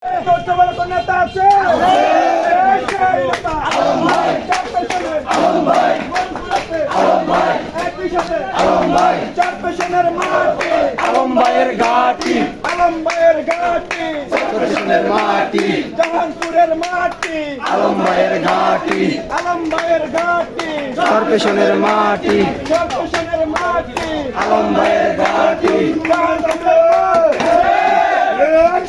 নেতা আছে চারপেশনের মাটি আলমবাইয়ের ঘাটি আলমবাইয়ের ঘাটি চারপেশনের মাটি জাহানপুরের মাটি আলমবাইয়ের ঘাটি আলমবাইয়ের ঘাটি চারপেশনের মাটি চারপেশনের মাটি আলমবাইয়ের ঘাটি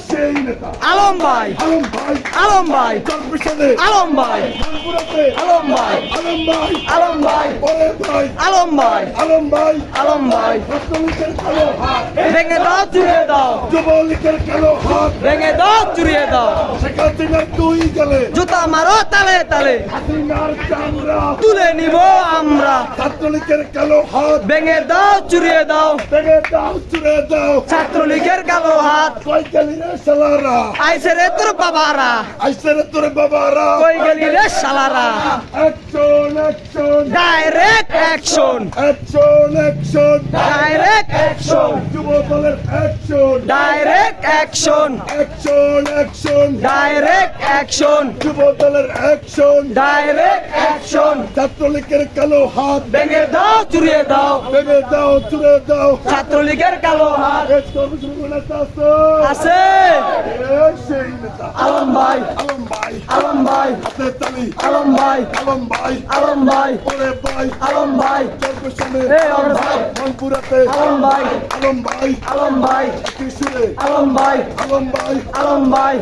সেই নেতা আলম ভাই আলম ভাই আলম ভাই চারপেশনে আলম ভাই জাহানপুরাতে আলম ভাই আলম ভাই আলম ভাই পরে ভাই আলম ভাই আলম ভাই আলম ভাই ছাত্রলীগের কালো হাত ভেঙে দাও চুরিয়ে দাও যুবলীগের কালো হাত ভেঙে দাও চুরিয়ে দাও শেখ হাসিনার দুই গেলে জুতা মারো তালে তালে হাসিনার চামড়া তুলে নিব আমরা ছাত্রলীগের কালো হাত ভেঙে দাও চুরিয়ে দাও ভেঙে দাও চুড়ে দাও ছাত্রলীগের কালো হাত কই গেলি রে শালারা আইসে রে তোর বাবারা আইসে রে তোর বাবারা কই গেলি রে শালারা action action direct action action action direct action যুব দলের action direct action action action direct action যুব দলের অ্যাকশন ডাইরেক্ট অ্যাকশন ছাত্রলীগের কালো হাত ভেঙে দাও চুরিয়ে দাও ভেঙে দাও চুড়ে দাও ছাত্রলীগের কালো হাত আছে সেই নেতা আলম ভাই আলম ভাই আলম ভাই হাতের তালি আলম ভাই আলম ভাই আলম ভাই পরে ভাই আলম ভাই চরপেশনে এই আলম ভাই মনপুরাতে আলম ভাই আলম ভাই আলম ভাই কিশোরে আলম ভাই আলম ভাই আলম ভাই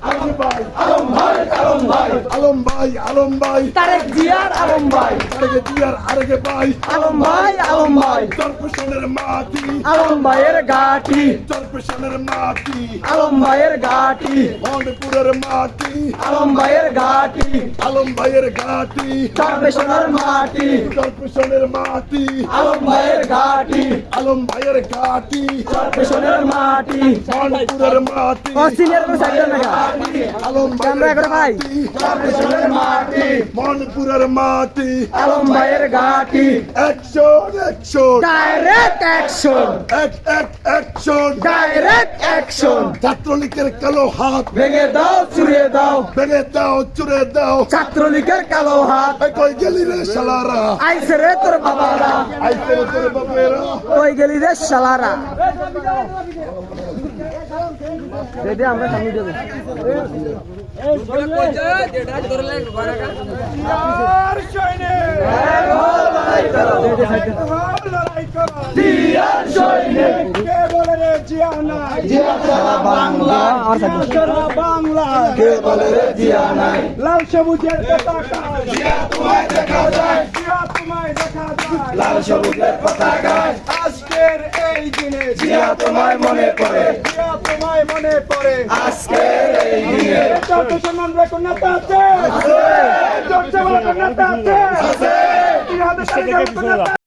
আলম ভাই আলম ভাই আলম ভাই আলম ভাই আলম ভাই তারেক জিয়ার আলম ভাই আরেকে দিয়ার আরেকে ভাই আলম ভাই আলম ভাই চরপেশনের মাটি আলম ভাইয়ের ঘাটি চরপেশনের মাটি আলম ভাইয়ের ঘাটি মনপুরের মাটি আলম ভাইয়ের ঘাটি আলম ভাইয়ের ঘাটি চরপেশনের মাটি চরপেশনের মাটি আলম ভাইয়ের ঘাটি আলম ভাইয়ের ঘাটি চরপেশনের মাটি মনপুরের মাটি ও সিনিয়র করে সাইড না আলম ক্যামেরা করে ভাই। চরপেশনের মাটি মনপুরের মাটি আলম ভাইয়ের ঘাটি action action direct action action direct action ছাত্রলীগের কালো হাত ভেঙে দাও চুরিয়ে দাও ভেঙে দাও চুড়ে দাও ছাত্রলীগের কালো হাত এই কই গেলি রে শালারা আইসে রে তোর বাবারা আইতে রে তোর বাপেরা কই গেলি রে শালারা দিদি আমরা সামনে দেব আর সৈনিক লড়াই করো দিয়ার সৈনিক কে বলে রে জিয়া নাই জিয়া সারা বাংলা সারা বাংলা কে বলে রে জিয়া নাই লাল সবুজের পতাকা জিয়া তোমায় দেখা যায় জিয়া তোমায় দেখা যায় লাল সবুজের পতাকায় আজকের এই দিনে জিয়া তোমায় মনে পড়ে জিয়া তোমায় মনে পড়ে আজকের এই দিনে চরপেশন মন্ডলে কোন নেতা আছে চরপেশন মন্ডলে কোন নেতা আছে